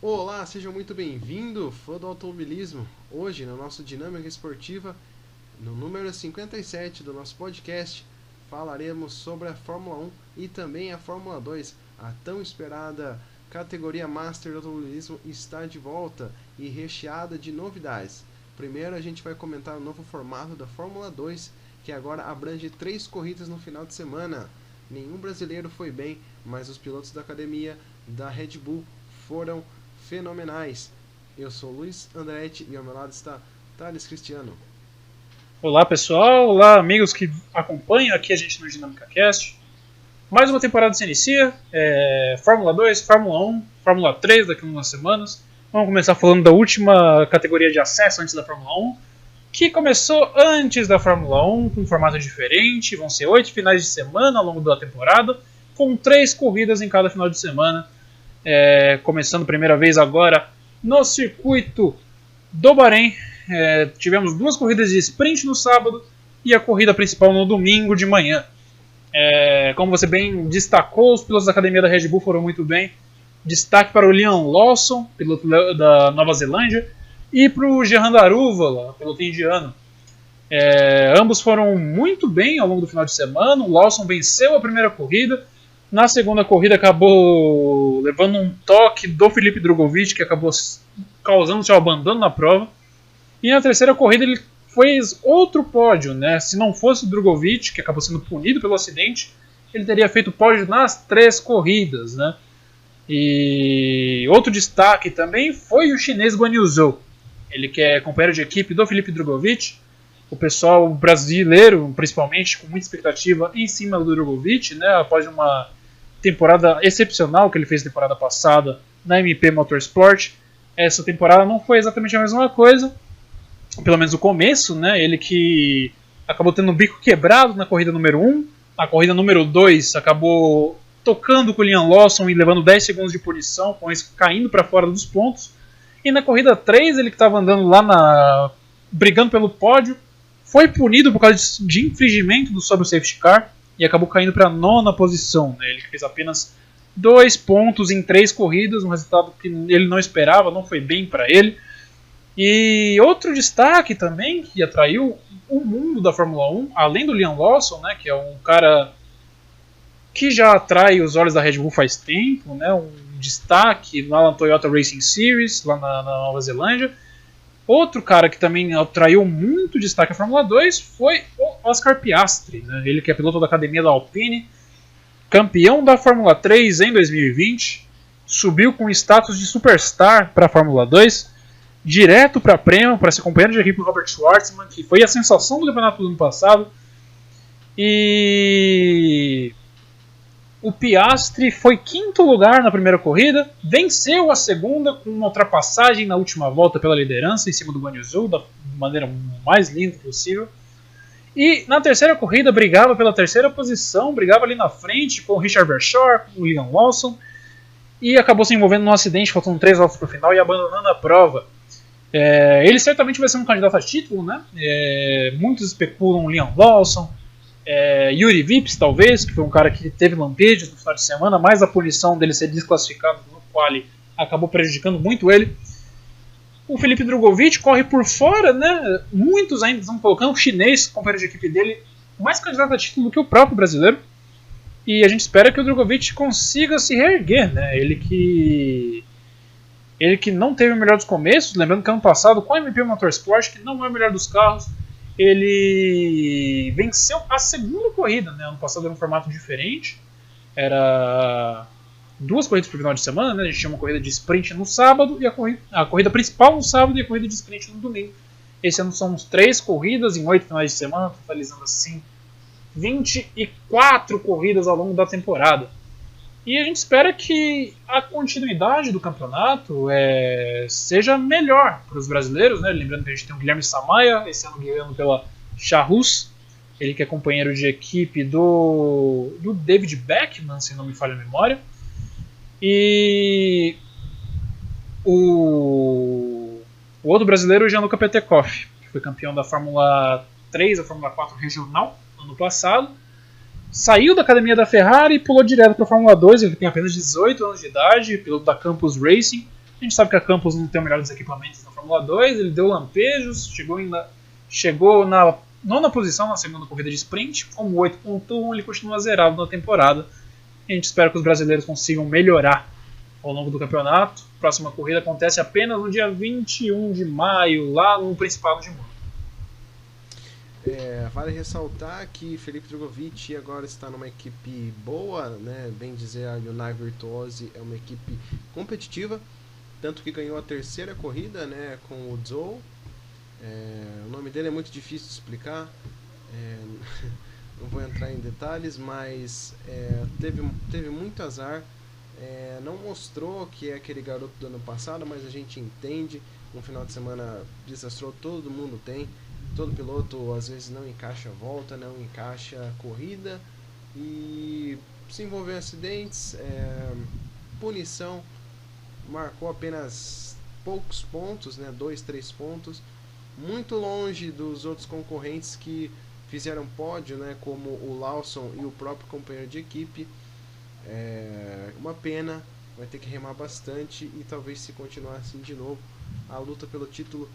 Olá, seja muito bem-vindo, fã do automobilismo. Hoje, na nossa dinâmica esportiva, no número 57 do nosso podcast, falaremos sobre a Fórmula 1 e também a Fórmula 2. A tão esperada categoria Master do automobilismo está de volta e recheada de novidades. Primeiro, a gente vai comentar o novo formato da Fórmula 2, que agora abrange 3 corridas no final de semana. Nenhum brasileiro foi bem, mas os pilotos da academia da Red Bull foram fenomenais. Eu sou Luiz Andretti e ao meu lado está Thales Cristiano. Olá pessoal, olá amigos que acompanham aqui a gente no Dinâmica Cast. Mais uma temporada se inicia, Fórmula 2, Fórmula 1, Fórmula 3 daqui a umas semanas. Vamos começar falando da última categoria de acesso antes da Fórmula 1, que começou antes da Fórmula 1 com um formato diferente. Vão ser 8 finais de semana ao longo da temporada, com 3 corridas em cada final de semana. Começando a primeira vez agora no circuito do Bahrein. Tivemos 2 corridas de sprint no sábado e a corrida principal no domingo de manhã. Como você bem destacou, os pilotos da academia da Red Bull foram muito bem. Destaque para o Liam Lawson, piloto da Nova Zelândia, e para o Jehan Daruvala, piloto indiano. Ambos foram muito bem ao longo do final de semana. O Lawson venceu a primeira corrida. Na segunda corrida acabou levando um toque do Filipe Drugovich, que acabou causando seu abandono na prova. E na terceira corrida ele fez outro pódio, né? Se não fosse o Drugovich, que acabou sendo punido pelo acidente, ele teria feito pódio nas 3 corridas, né? E outro destaque também foi o chinês Guan Yu Zhou. Ele que é companheiro de equipe do Filipe Drugovich. O pessoal brasileiro, principalmente, com muita expectativa em cima do Drugovich, né? Após uma temporada excepcional que ele fez na temporada passada na MP Motorsport. Essa temporada não foi exatamente a mesma coisa, pelo menos o começo, né? Ele que acabou tendo o bico quebrado na corrida número 1, a corrida número 2 acabou tocando com o Liam Lawson e levando 10 segundos de punição, com isso caindo para fora dos pontos. E na corrida 3, ele que estava andando lá brigando pelo pódio, foi punido por causa de infringimento sobre o safety car e acabou caindo para a 9ª posição. Né? Ele fez apenas 2 pontos em 3 corridas, um resultado que ele não esperava, não foi bem para ele. E outro destaque também que atraiu o mundo da Fórmula 1, além do Liam Lawson, né, que é um cara que já atrai os olhos da Red Bull faz tempo, né, um destaque lá na Toyota Racing Series, lá na Nova Zelândia. Outro cara que também atraiu muito destaque à Fórmula 2 foi o Oscar Piastri, né? Ele que é piloto da academia da Alpine, campeão da Fórmula 3 em 2020, subiu com status de superstar para a Fórmula 2, direto para a Prema, para ser companheiro de equipe do Robert Schwartzman, que foi a sensação do campeonato do ano passado. E o Piastri foi 5º lugar na primeira corrida, venceu a segunda com uma ultrapassagem na última volta pela liderança em cima do Guan Yu Zhou, da maneira mais linda possível. E na terceira corrida brigava pela terceira posição, brigava ali na frente com o Richard Verschoor, com o Liam Lawson, e acabou se envolvendo num acidente, faltando 3 voltas para o final e abandonando a prova. Ele certamente vai ser um candidato a título, né? Muitos especulam Liam Lawson, Yuri Vips, talvez, que foi um cara que teve lampejos no final de semana, mas a punição dele ser desclassificado no quali acabou prejudicando muito ele. O Filipe Drugovich corre por fora, né? Muitos ainda estão colocando o chinês, companheiro de equipe dele, mais candidato a título do que o próprio brasileiro. E a gente espera que o Drugovich consiga se reerguer, né? Ele que não teve o melhor dos começos, lembrando que ano passado, com a MP Motorsport, que não é o melhor dos carros, ele venceu a segunda corrida, né? Ano passado era um formato diferente, era 2 corridas por final de semana, né? A gente tinha uma corrida de sprint no sábado e a corrida principal no sábado e a corrida de sprint no domingo. Esse ano são 3 corridas em 8 finais de semana, totalizando assim 24 corridas ao longo da temporada. E a gente espera que a continuidade do campeonato seja melhor para os brasileiros, né? Lembrando que a gente tem o Guilherme Samaia, esse ano guiando pela Charrus, ele que é companheiro de equipe do David Beckman, se não me falha a memória. E o outro brasileiro é o Gianluca Petekoff, que foi campeão da Fórmula 3, a Fórmula 4 regional, ano passado. Saiu da academia da Ferrari e pulou direto para a Fórmula 2. Ele tem apenas 18 anos de idade, piloto da Campus Racing. A gente sabe que a Campos não tem o melhor dos equipamentos na Fórmula 2, ele deu lampejos, chegou na nona posição na segunda corrida de sprint, com 8.1 ele continua zerado na temporada. A gente espera que os brasileiros consigam melhorar ao longo do campeonato. A próxima corrida acontece apenas no dia 21 de maio, lá no Principado de Mônaco. Vale ressaltar que Felipe Drogovic agora está numa equipe boa, né? Bem dizer, a Unai Virtuosi é uma equipe competitiva, tanto que ganhou a terceira corrida, né, com o Zhou. O nome dele é muito difícil de explicar, não vou entrar em detalhes, mas teve muito azar. Não mostrou que é aquele garoto do ano passado, mas a gente entende. Um final de semana desastroso, todo mundo tem. Todo piloto às vezes não encaixa a volta, não encaixa a corrida e se envolveu em acidentes, punição, marcou apenas poucos pontos, né, 2, 3 pontos, muito longe dos outros concorrentes que fizeram pódio, né, como o Lawson e o próprio companheiro de equipe. Uma pena, vai ter que remar bastante e talvez, se continuar assim de novo, a luta pelo título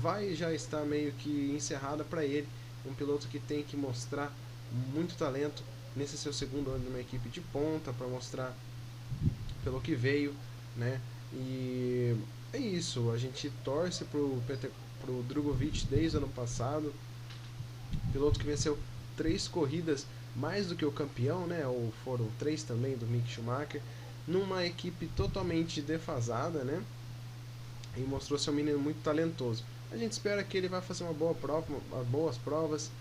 vai já estar meio que encerrada para ele. Um piloto que tem que mostrar muito talento nesse seu segundo ano numa equipe de ponta, para mostrar pelo que veio, né? E é isso, a gente torce pro Drogovic desde o ano passado, piloto que venceu 3 corridas, mais do que o campeão, né? Ou foram 3 também do Mick Schumacher, numa equipe totalmente defasada, né? E mostrou ser um menino muito talentoso. A gente espera que ele vai fazer uma boa prova, boas provas.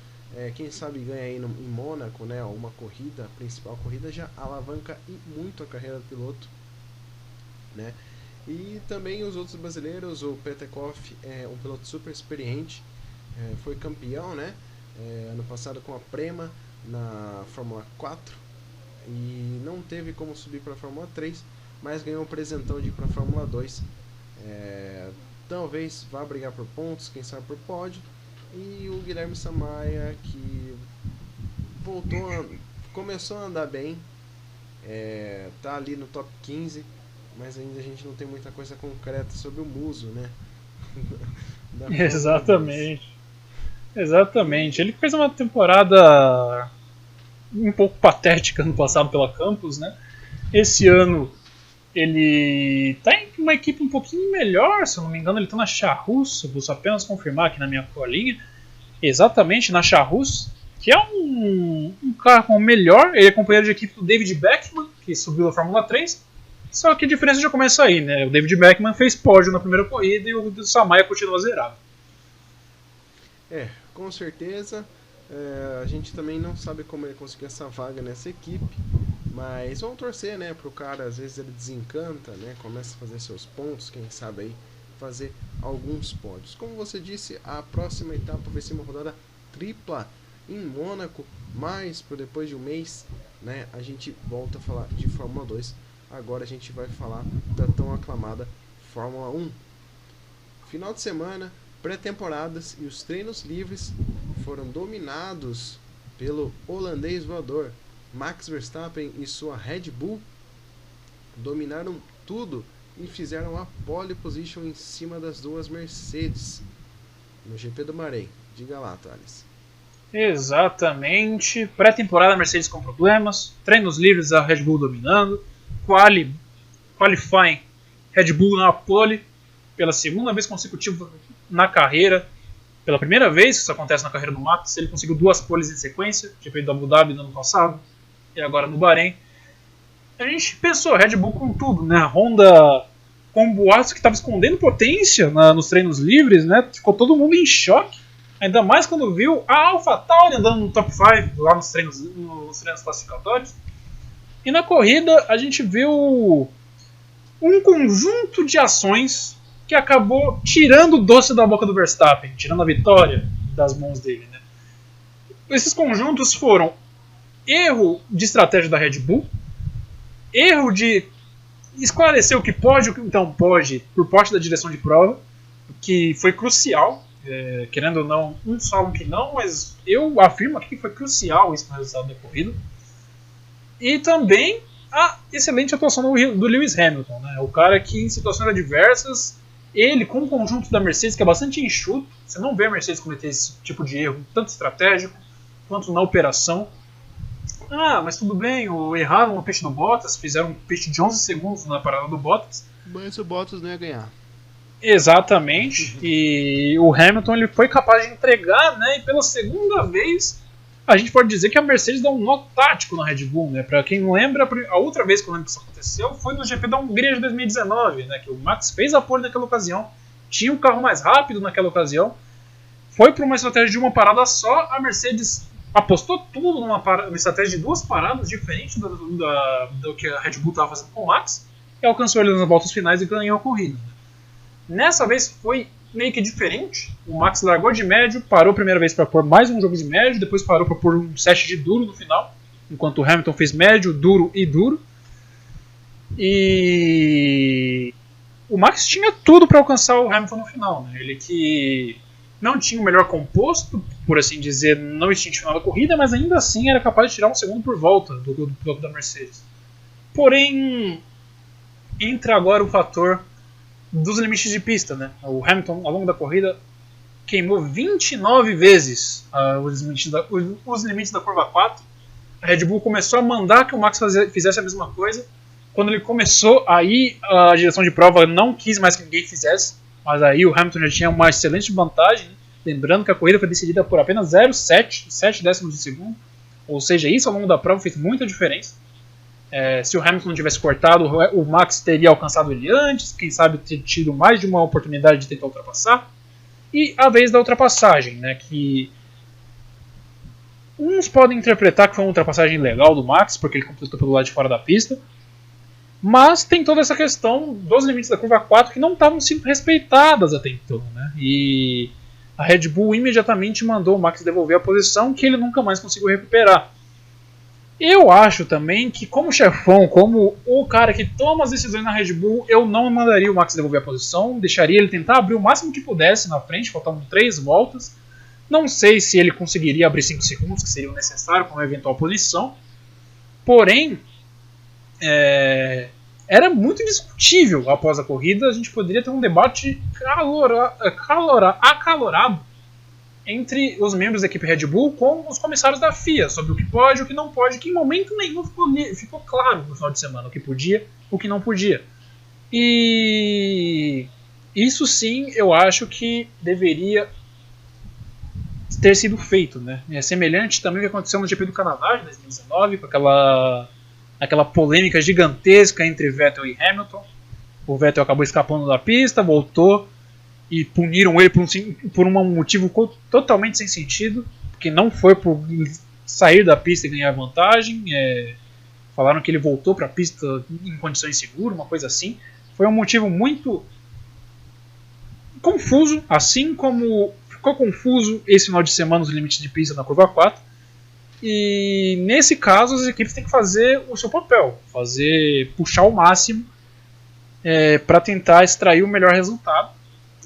Quem sabe ganha aí em Mônaco, né? Uma corrida, a principal corrida, já alavanca muito a carreira do piloto, né? E também os outros brasileiros, o Petekoff é um piloto super experiente, foi campeão, né? Ano passado com a Prema na Fórmula 4 e não teve como subir para a Fórmula 3, mas ganhou um presentão de ir para a Fórmula 2. Talvez vá brigar por pontos, quem sabe por pódio. E o Guilherme Samaia, que começou a andar bem, tá ali no top 15, mas ainda a gente não tem muita coisa concreta sobre o Muso, né? Exatamente. Ele fez uma temporada um pouco patética no passado pela Campos, né? Esse ano ele tá em uma equipe um pouquinho melhor, se eu não me engano, ele tá na Charrus, vou só apenas confirmar aqui na minha colinha. Exatamente, na Charrus, que é um carro melhor. Ele é companheiro de equipe do David Beckman, que subiu da Fórmula 3. Só que a diferença já começa aí, né? O David Beckman fez pódio na primeira corrida e o Samaia continua zerado. Com certeza. A gente também não sabe como ele conseguiu essa vaga nessa equipe, mas vamos torcer, né, pro cara. Às vezes ele desencanta, né, começa a fazer seus pontos, quem sabe aí fazer alguns pódios. Como você disse, a próxima etapa vai ser uma rodada tripla em Mônaco, mas por depois de um mês, né, a gente volta a falar de Fórmula 2. Agora a gente vai falar da tão aclamada Fórmula 1. Final de semana, pré-temporadas e os treinos livres foram dominados pelo holandês voador. Max Verstappen e sua Red Bull dominaram tudo e fizeram a pole position em cima das duas Mercedes no GP do Bahrein. Diga lá, Thales. Exatamente. Pré-temporada, Mercedes com problemas, treinos livres, a Red Bull dominando, qualifying, Red Bull na pole pela segunda vez consecutiva na carreira. Pela primeira vez que isso acontece na carreira do Max, ele conseguiu 2 poles em sequência, GP do Abu Dhabi no ano passado e agora no Bahrein. A gente pensou, Red Bull com tudo, né? A Honda com boatos que estava escondendo potência nos treinos livres, né? Ficou todo mundo em choque, ainda mais quando viu a AlphaTauri andando no top 5 lá nos treinos classificatórios. E na corrida a gente viu um conjunto de ações que acabou tirando o doce da boca do Verstappen, tirando a vitória das mãos dele, né? Esses conjuntos foram erro de estratégia da Red Bull, erro de esclarecer o que pode e o que não pode por parte da direção de prova, que foi crucial, querendo ou não, uns falam que não, mas eu afirmo aqui que foi crucial isso no resultado da corrida. E também a excelente atuação do Lewis Hamilton, né? O cara que em situações adversas, ele com o conjunto da Mercedes, que é bastante enxuto, você não vê a Mercedes cometer esse tipo de erro, tanto estratégico quanto na operação. Ah, mas tudo bem, erraram o pitch do Bottas, fizeram um pitch de 11 segundos na parada do Bottas. Mas o Bottas não ia ganhar. Exatamente, e o Hamilton ele foi capaz de entregar, né? E pela segunda vez a gente pode dizer que a Mercedes dá um nó tático na Red Bull, né? Para quem lembra, a outra vez que eu lembro que isso aconteceu foi no GP da Hungria de 2019, né? Que o Max fez a pole naquela ocasião, tinha um carro mais rápido naquela ocasião, foi para uma estratégia de uma parada só, a Mercedes apostou tudo numa estratégia de 2 paradas, diferente do que a Red Bull estava fazendo com o Max, e alcançou ele nas voltas finais e ganhou a corrida. Nessa vez foi meio que diferente. O Max largou de médio, parou a primeira vez para pôr mais um jogo de médio, depois parou para pôr um set de duro no final, enquanto o Hamilton fez médio, duro e duro. E o Max tinha tudo para alcançar o Hamilton no final, né? Ele que não tinha o melhor composto, por assim dizer, no instinto final da corrida, mas ainda assim era capaz de tirar um segundo por volta do piloto da Mercedes. Porém, entra agora o fator dos limites de pista, né? O Hamilton, ao longo da corrida, queimou 29 vezes os limites da curva 4. A Red Bull começou a mandar que o Max fizesse a mesma coisa. Quando ele começou, aí a direção de prova não quis mais que ninguém fizesse, mas aí o Hamilton já tinha uma excelente vantagem, né? Lembrando que a corrida foi decidida por apenas 0,7 décimos de segundo, ou seja, isso ao longo da prova fez muita diferença. Se o Hamilton não tivesse cortado, o Max teria alcançado ele antes, quem sabe ter tido mais de uma oportunidade de tentar ultrapassar. E a vez da ultrapassagem, né, que uns podem interpretar que foi uma ultrapassagem legal do Max, porque ele completou pelo lado de fora da pista, mas tem toda essa questão dos limites da curva 4 que não estavam sendo respeitadas até então, né? E a Red Bull imediatamente mandou o Max devolver a posição, que ele nunca mais conseguiu recuperar. Eu acho também que, como chefão, como o cara que toma as decisões na Red Bull, eu não mandaria o Max devolver a posição, deixaria ele tentar abrir o máximo que pudesse na frente, faltando 3 voltas. Não sei se ele conseguiria abrir 5 segundos, que seriam necessários para uma eventual punição. Porém, era muito discutível após a corrida. A gente poderia ter um debate acalorado entre os membros da equipe Red Bull com os comissários da FIA sobre o que pode e o que não pode, que em momento nenhum ficou claro no final de semana o que podia, o que não podia. E isso sim eu acho que deveria ter sido feito, né? É semelhante também ao que aconteceu no GP do Canadá de 2019, com aquela polêmica gigantesca entre Vettel e Hamilton. O Vettel acabou escapando da pista, voltou e puniram ele por um motivo totalmente sem sentido, que não foi por sair da pista e ganhar vantagem. Falaram que ele voltou para a pista em condições seguras, uma coisa assim. Foi um motivo muito confuso, assim como ficou confuso esse final de semana os limites de pista na curva 4. E nesse caso as equipes têm que fazer o seu papel, puxar o máximo para tentar extrair o melhor resultado.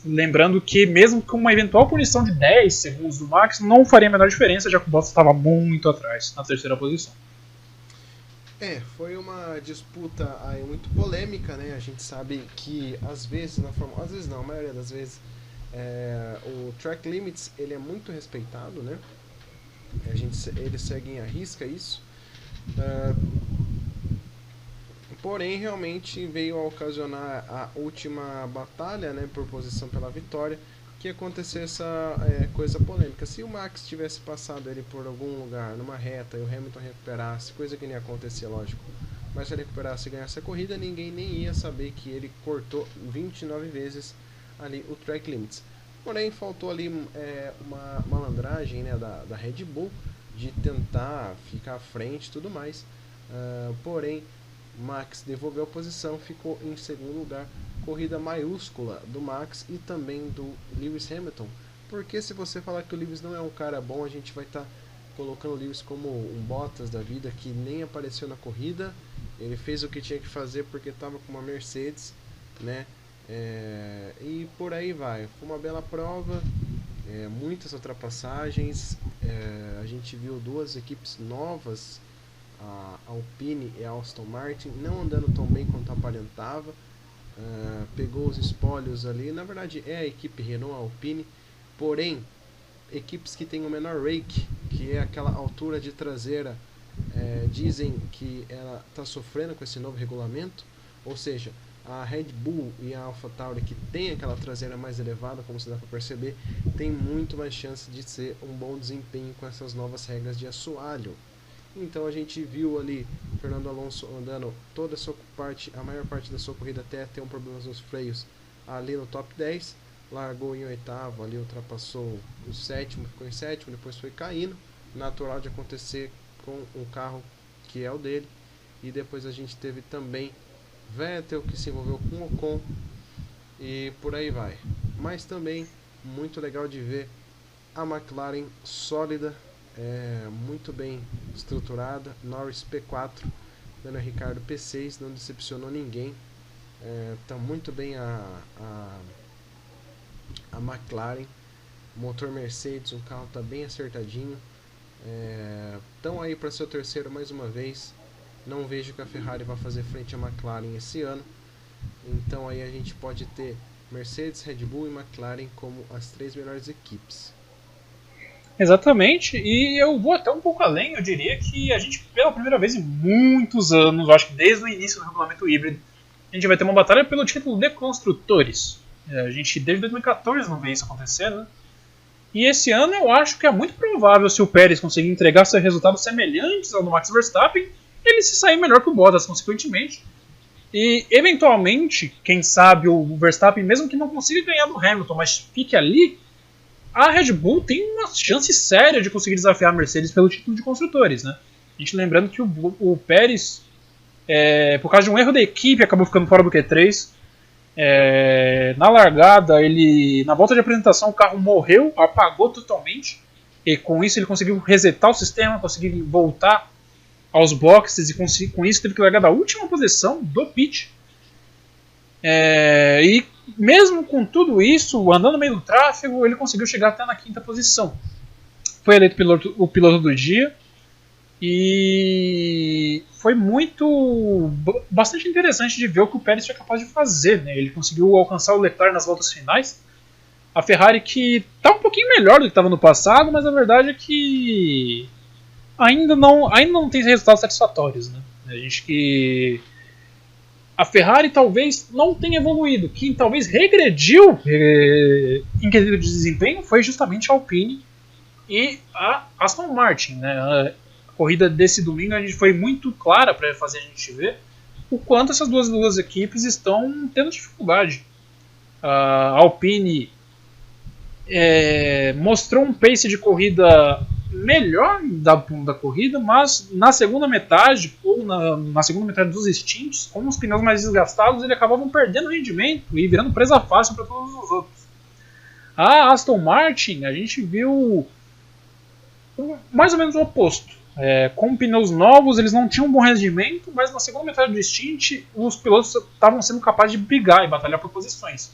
Lembrando que mesmo com uma eventual punição de 10 segundos do Max, não faria a menor diferença, já que o Bottas estava muito atrás, na terceira posição. Foi uma disputa aí muito polêmica, né? A gente sabe que às vezes na Fórmula, às vezes não, a maioria das vezes o track limits ele é muito respeitado, né? Eles seguem à risca isso. Porém, realmente veio a ocasionar a última batalha, né, por posição pela vitória, que aconteceu essa coisa polêmica. Se o Max tivesse passado ele por algum lugar, numa reta, e o Hamilton recuperasse, coisa que nem ia acontecer, lógico, mas se ele recuperasse e ganhasse a corrida, ninguém nem ia saber que ele cortou 29 vezes ali o track limits. Porém, faltou ali uma malandragem, né, da Red Bull, de tentar ficar à frente e tudo mais. Porém, Max devolveu a posição, ficou em segundo lugar. Corrida maiúscula do Max e também do Lewis Hamilton. Porque se você falar que o Lewis não é um cara bom, a gente vai estar colocando o Lewis como um Bottas da vida, que nem apareceu na corrida. Ele fez o que tinha que fazer porque estava com uma Mercedes, né? E por aí vai. Foi uma bela prova, muitas ultrapassagens. A gente viu 2 equipes novas a Alpine e a Aston Martin não andando tão bem quanto aparentava. Pegou os espólios ali. Na verdade é a equipe Renault, a Alpine, porém equipes que têm o menor rake, que é aquela altura de traseira, dizem que ela está sofrendo com esse novo regulamento, ou seja, a Red Bull e a AlphaTauri, que tem aquela traseira mais elevada, como você dá para perceber, tem muito mais chance de ser um bom desempenho com essas novas regras de assoalho. Então a gente viu ali Fernando Alonso andando toda a sua parte, a maior parte da sua corrida, até ter um problema nos freios ali no top 10, largou em oitavo, ali ultrapassou o sétimo, ficou em sétimo, depois foi caindo, natural de acontecer com um carro que é o dele. E depois a gente teve também Vettel, que se envolveu com o Ocon, e por aí vai. Mas também muito legal de ver a McLaren sólida, muito bem estruturada. Norris P4, Daniel Ricciardo P6, não decepcionou ninguém. Tá muito bem a McLaren, motor Mercedes, o carro está bem acertadinho. Estão aí para ser o terceiro mais uma vez. Não vejo que a Ferrari vai fazer frente à McLaren esse ano. Então aí a gente pode ter Mercedes, Red Bull e McLaren como as três melhores equipes. Exatamente, e eu vou até um pouco além, eu diria que a gente, pela primeira vez em muitos anos, eu acho que desde o início do regulamento híbrido, a gente vai ter uma batalha pelo título de construtores. A gente desde 2014 não vê isso acontecer, né? E esse ano eu acho que é muito provável, se o Pérez conseguir entregar seus resultados semelhantes ao do Max Verstappen, ele se sair melhor que o Bottas, consequentemente. E, eventualmente, quem sabe o Verstappen, mesmo que não consiga ganhar do Hamilton, mas fique ali, a Red Bull tem uma chance séria de conseguir desafiar a Mercedes pelo título de construtores, né? A gente lembrando que o Pérez, por causa de um erro da equipe, acabou ficando fora do Q3. Na largada, na volta de apresentação, o carro morreu, apagou totalmente, e com isso ele conseguiu resetar o sistema, conseguiu voltar aos boxes, e com isso teve que largar da última posição do pit. E mesmo com tudo isso, andando no meio do tráfego, ele conseguiu chegar até na quinta posição. Foi eleito o piloto do dia. E foi bastante interessante de ver o que o Pérez foi capaz de fazer, né? Ele conseguiu alcançar o Leclerc nas voltas finais. A Ferrari, que está um pouquinho melhor do que estava no passado, mas a verdade é que ainda não tem resultados satisfatórios, né? A Ferrari talvez não tenha evoluído. Quem talvez regrediu em quesito de desempenho foi justamente a Alpine e a Aston Martin, né? A corrida desse domingo foi muito clara para fazer a gente ver o quanto essas duas equipes estão tendo dificuldade. A Alpine mostrou um pace de corrida melhor da corrida, mas na segunda metade, ou na segunda metade dos stints, com os pneus mais desgastados, eles acabavam perdendo rendimento e virando presa fácil para todos os outros. A Aston Martin, a gente viu mais ou menos o oposto. Com pneus novos, eles não tinham um bom rendimento, mas na segunda metade do stint, os pilotos estavam sendo capazes de brigar e batalhar por posições.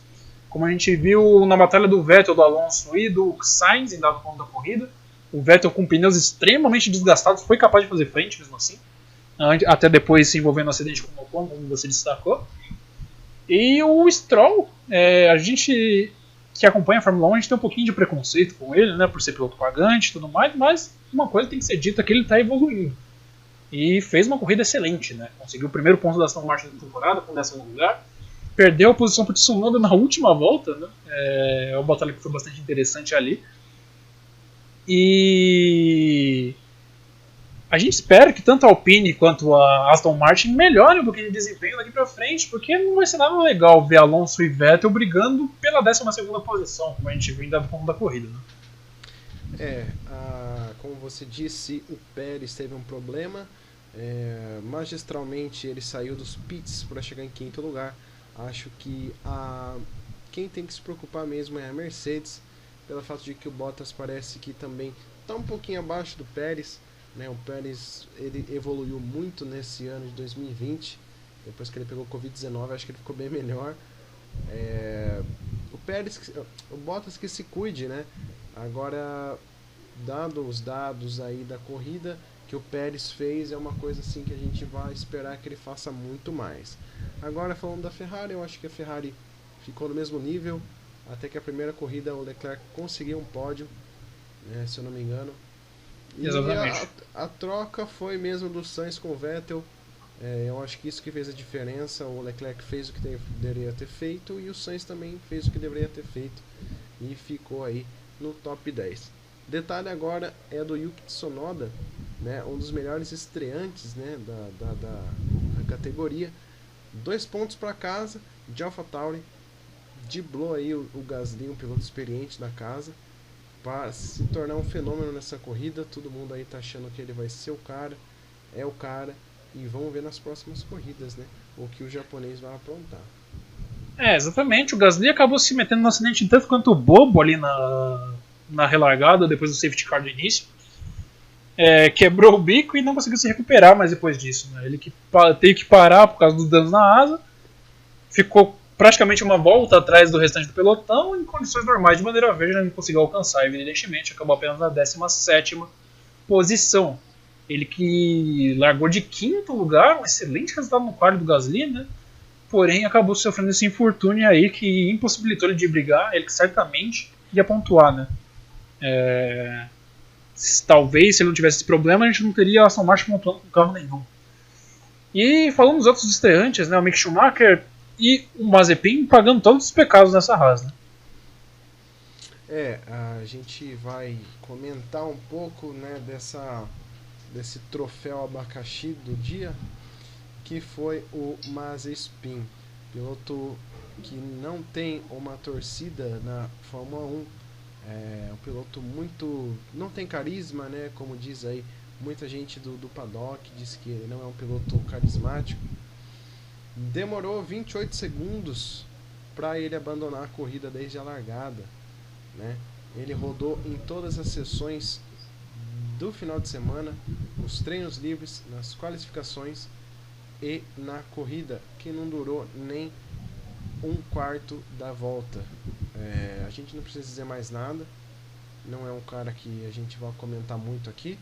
Como a gente viu na batalha do Vettel, do Alonso e do Sainz em dado ponto da corrida, o Vettel com pneus extremamente desgastados foi capaz de fazer frente mesmo assim, até depois se envolvendo no acidente com o Ocon, como você destacou. E o Stroll, a gente que acompanha a Fórmula 1, a gente tem um pouquinho de preconceito com ele, né, por ser piloto pagante e tudo mais, mas uma coisa tem que ser dita, que ele está evoluindo. E fez uma corrida excelente, né? Conseguiu o primeiro ponto da Aston Martin da temporada, com 10º lugar. Perdeu a posição para o Tsunoda na última volta, né? Uma batalha que foi bastante interessante ali. E a gente espera que tanto a Alpine quanto a Aston Martin melhorem um pouquinho de desempenho daqui pra frente, porque não vai ser nada legal ver Alonso e Vettel brigando pela 12ª posição, como a gente viu em dado ponto da corrida, né? Como você disse, o Pérez teve um problema. Magistralmente ele saiu dos pits para chegar em 5º lugar. Acho que quem tem que se preocupar mesmo é a Mercedes, pelo fato de que o Bottas parece que também está um pouquinho abaixo do Pérez, né? O Pérez ele evoluiu muito nesse ano de 2020, depois que ele pegou Covid-19, acho que ele ficou bem melhor. O Bottas que se cuide, né? Agora, dado os dados aí da corrida, que o Pérez fez é uma coisa assim que a gente vai esperar que ele faça muito mais. Agora falando da Ferrari, eu acho que a Ferrari ficou no mesmo nível, até que a primeira corrida o Leclerc conseguiu um pódio, né, se eu não me engano. E Exatamente. a troca foi mesmo do Sainz com o Vettel. Eu acho que isso que fez a diferença. O Leclerc fez o que deveria ter feito e o Sainz também fez o que deveria ter feito e ficou aí no top 10. Detalhe agora é do Yuki Tsunoda, né, um dos melhores estreantes, né, da categoria. 2 pontos para casa de AlphaTauri, driblou aí o Gasly, um piloto experiente da casa, para se tornar um fenômeno nessa corrida. Todo mundo aí tá achando que ele vai ser o cara, é o cara, e vamos ver nas próximas corridas, né, o que o japonês vai aprontar. Exatamente. O Gasly acabou se metendo no acidente tanto quanto bobo ali na relargada, depois do safety car do início. Quebrou o bico e não conseguiu se recuperar mais depois disso. Né? Ele teve que parar por causa dos danos na asa, ficou praticamente uma volta atrás do restante do pelotão em condições normais de bandeira verde, não conseguiu alcançar, evidentemente, acabou apenas na 17ª posição. Ele que largou de 5º lugar, um excelente resultado no quali do Gasly, né? Porém acabou sofrendo esse infortúnio aí que impossibilitou ele de brigar, ele que certamente ia pontuar, né? Talvez se ele não tivesse esse problema a gente não teria Aston Martin pontuando com carro nenhum. E falando dos outros estreantes, né, o Mick Schumacher e o Mazepin pagando todos os pecados nessa Haas, né? A gente vai comentar um pouco, né, desse troféu abacaxi do dia, que foi o Mazepin, piloto que não tem uma torcida na Fórmula 1, um piloto muito... não tem carisma, né, como diz aí muita gente do paddock, diz que ele não é um piloto carismático. Demorou 28 segundos para ele abandonar a corrida desde a largada, né? Ele rodou em todas as sessões do final de semana, nos treinos livres, nas qualificações e na corrida, que não durou nem um quarto da volta. A gente não precisa dizer mais nada, não é um cara que a gente vai comentar muito aqui.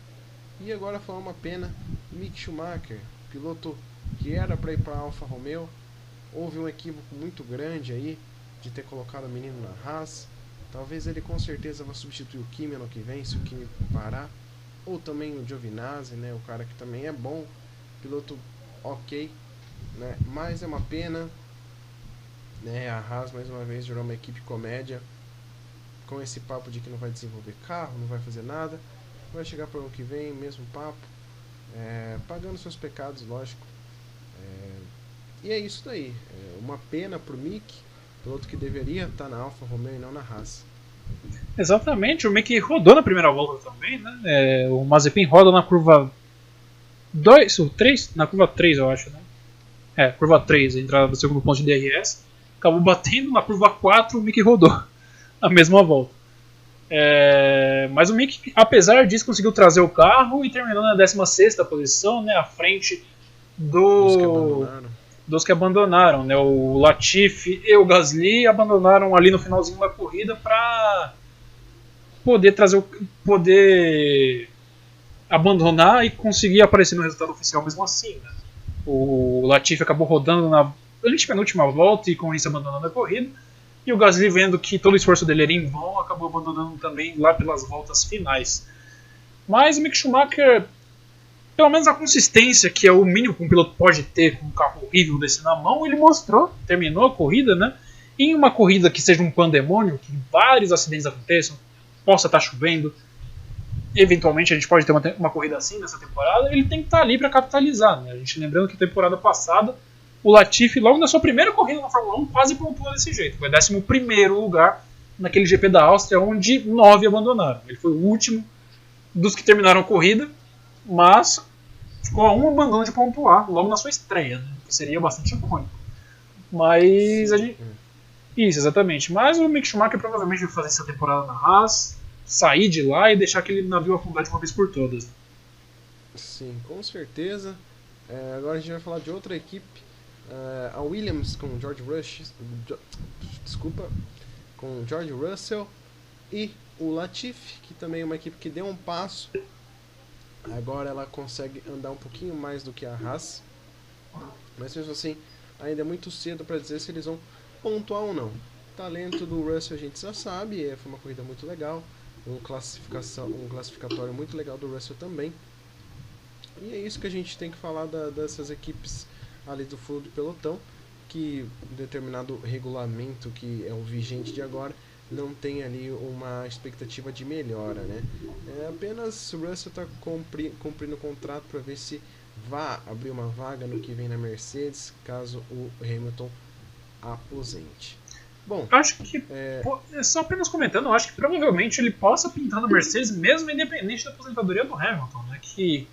E agora foi uma pena, Mick Schumacher, piloto que era para ir para a Alfa Romeo, houve um equívoco muito grande aí de ter colocado o menino na Haas. Talvez ele com certeza vá substituir o Kimi ano que vem, se o Kimi parar, ou também o Giovinazzi, né, o cara que também é bom, piloto ok, né, mas é uma pena, né, a Haas mais uma vez virou uma equipe comédia, com esse papo de que não vai desenvolver carro, não vai fazer nada, vai chegar para o ano que vem, mesmo papo, pagando seus pecados, lógico. E é isso daí, uma pena pro Mick, piloto que deveria estar na Alfa Romeo e não na Haas. Exatamente, o Mick rodou na primeira volta também, né? O Mazepin roda na curva 2 ou 3? Na curva 3, eu acho, né? Curva 3, a entrada do segundo ponto de DRS. Acabou batendo na curva 4, o Mick rodou a mesma volta. Mas o Mick, apesar disso, conseguiu trazer o carro e terminou na 16ª posição, né? À frente dos que abandonaram, né? O Latifi e o Gasly abandonaram ali no finalzinho da corrida para poder abandonar e conseguir aparecer no resultado oficial mesmo assim, né? O Latifi acabou rodando na antepenúltima volta e com isso abandonando a corrida, e o Gasly, vendo que todo o esforço dele era em vão, acabou abandonando também lá pelas voltas finais. Mas o Mick Schumacher, pelo menos a consistência, que é o mínimo que um piloto pode ter com um carro horrível desse na mão, ele mostrou, terminou a corrida, né? Em uma corrida que seja um pandemônio, que vários acidentes aconteçam, possa estar chovendo, eventualmente a gente pode ter uma corrida assim nessa temporada, ele tem que estar ali para capitalizar, né? A gente lembrando que temporada passada o Latifi, logo na sua primeira corrida na Fórmula 1, quase pontuou desse jeito. Foi 11º lugar naquele GP da Áustria, onde 9 abandonaram. Ele foi o último dos que terminaram a corrida, mas ficou a um abandono de pontuar logo na sua estreia, né? Que seria bastante icônico. Mas a gente... Isso, exatamente. Mas o Mick Schumacher provavelmente vai fazer essa temporada na Haas, sair de lá e deixar aquele navio afundar de uma vez por todas. Sim, com certeza. Agora a gente vai falar de outra equipe. A Williams com com George Russell e o Latifi, que também é uma equipe que deu um passo. Agora ela consegue andar um pouquinho mais do que a Haas, mas mesmo assim ainda é muito cedo para dizer se eles vão pontuar ou não. O talento do Russell a gente já sabe, foi uma corrida muito legal, um classificatório muito legal do Russell também. E é isso que a gente tem que falar dessas equipes ali do fundo do pelotão, que determinado regulamento que é o vigente de agora não tem ali uma expectativa de melhora, né? Apenas o Russell está cumprindo o contrato para ver se vai abrir uma vaga no que vem na Mercedes, caso o Hamilton aposente. Bom, acho que, só apenas comentando, eu acho que provavelmente ele possa pintar no Mercedes mesmo independente da aposentadoria do Hamilton, né? Que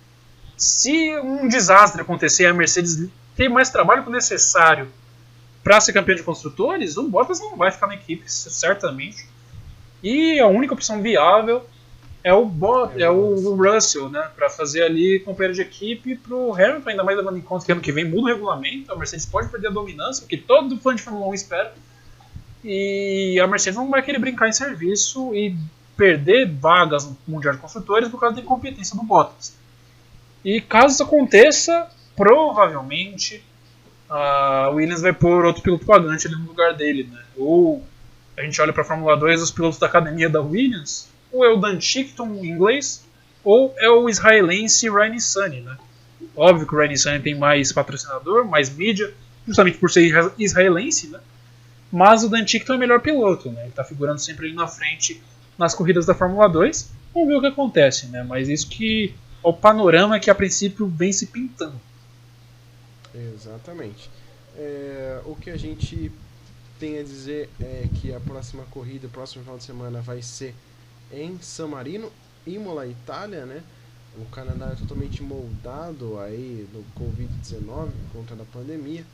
se um desastre acontecer e a Mercedes ter mais trabalho que o necessário para ser campeão de construtores, o Bottas não vai ficar na equipe, certamente. E a única opção viável é o Russell, né, para fazer ali companheiro de equipe para o Hamilton, ainda mais levando em conta que ano que vem muda o regulamento, a Mercedes pode perder a dominância, porque todo fã de Fórmula 1 espera. E a Mercedes não vai querer brincar em serviço e perder vagas no Mundial de Construtores por causa da incompetência do Bottas. E caso isso aconteça, provavelmente a Williams vai pôr outro piloto pagante ali no lugar dele, né? Ou a gente olha para a Fórmula 2, os pilotos da academia da Williams, ou é o Dan Tickton em inglês, ou é o israelense Ryan Nissany, né? Óbvio que o Ryan Nissany tem mais patrocinador, mais mídia, justamente por ser israelense, né? Mas o Dan Tickton é o melhor piloto, né? Ele está figurando sempre ali na frente nas corridas da Fórmula 2. Vamos ver o que acontece, né? Mas isso que é o panorama que a princípio vem se pintando. Exatamente. O que a gente tem a dizer é que a próxima corrida, o próximo final de semana vai ser em San Marino, Imola, Itália, né? O Canadá é totalmente moldado aí no Covid-19, contra a pandemia,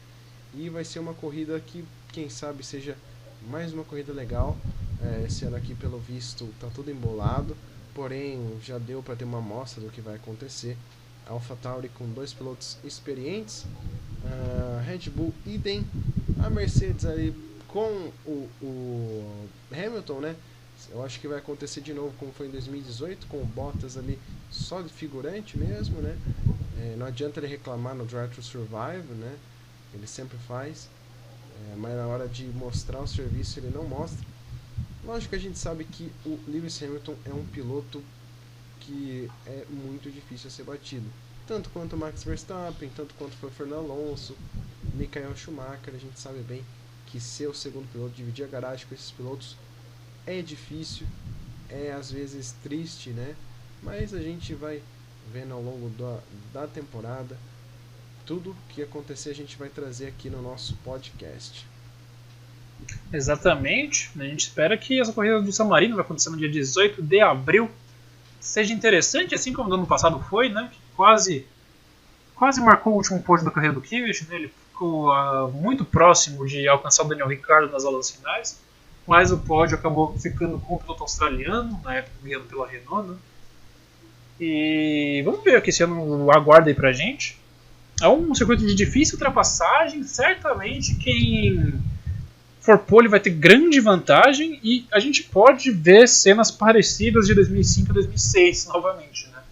e vai ser uma corrida que, quem sabe, seja mais uma corrida legal. Esse ano aqui, pelo visto, tá tudo embolado, porém já deu para ter uma amostra do que vai acontecer. AlphaTauri com 2 pilotos experientes, Red Bull idem, a Mercedes ali com o Hamilton, né? Eu acho que vai acontecer de novo como foi em 2018, com o Bottas ali só de figurante mesmo, né? Não adianta ele reclamar no Drive to Survive, né? Ele sempre faz, mas na hora de mostrar o serviço ele não mostra. Lógico que a gente sabe que o Lewis Hamilton é um piloto que é muito difícil a ser batido, tanto quanto o Max Verstappen, tanto quanto foi o Fernando Alonso, Michael Schumacher. A gente sabe bem que ser o segundo piloto, dividir a garagem com esses pilotos é difícil, é às vezes triste, né? Mas a gente vai vendo ao longo da temporada. Tudo que acontecer a gente vai trazer aqui no nosso podcast. Exatamente, a gente espera que essa corrida do San Marino vai acontecer no dia 18 de abril seja interessante, assim como no ano passado foi, né? Que quase marcou o último pódio da carreira do Kvyat, né? Ele ficou muito próximo de alcançar o Daniel Ricciardo nas aulas finais, mas o pódio acabou ficando com o piloto australiano, na época guiado pela Renault, né? E vamos ver o que esse ano aguarda aí pra gente. É um circuito de difícil ultrapassagem, certamente quem for pole vai ter grande vantagem, e a gente pode ver cenas parecidas de 2005 e 2006 novamente, né?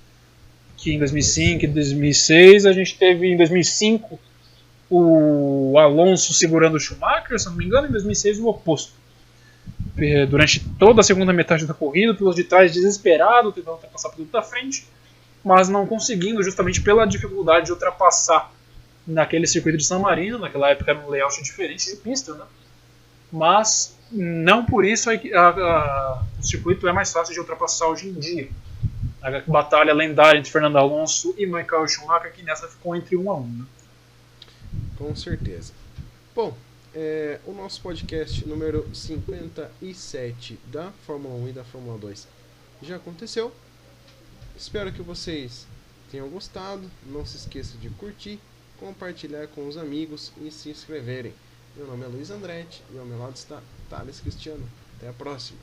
Que em 2005 e 2006 a gente teve em 2005 o Alonso segurando o Schumacher, se não me engano, em 2006 o oposto. Durante toda a segunda metade da corrida, o piloto de trás desesperado, tentando ultrapassar o piloto da frente, mas não conseguindo, justamente pela dificuldade de ultrapassar naquele circuito de San Marino. Naquela época era um layout diferente de pista, né? Mas não por isso o circuito é mais fácil de ultrapassar hoje em dia. A batalha lendária entre Fernando Alonso e Michael Schumacher, que nessa ficou entre 1 a 1, né? Com certeza. Bom, o nosso podcast número 57 da Fórmula 1 e da Fórmula 2 já aconteceu. Espero que vocês tenham gostado. Não se esqueça de curtir, compartilhar com os amigos e se inscreverem. Meu nome é Luiz Andretti e ao meu lado está Thales Cristiano. Até a próxima!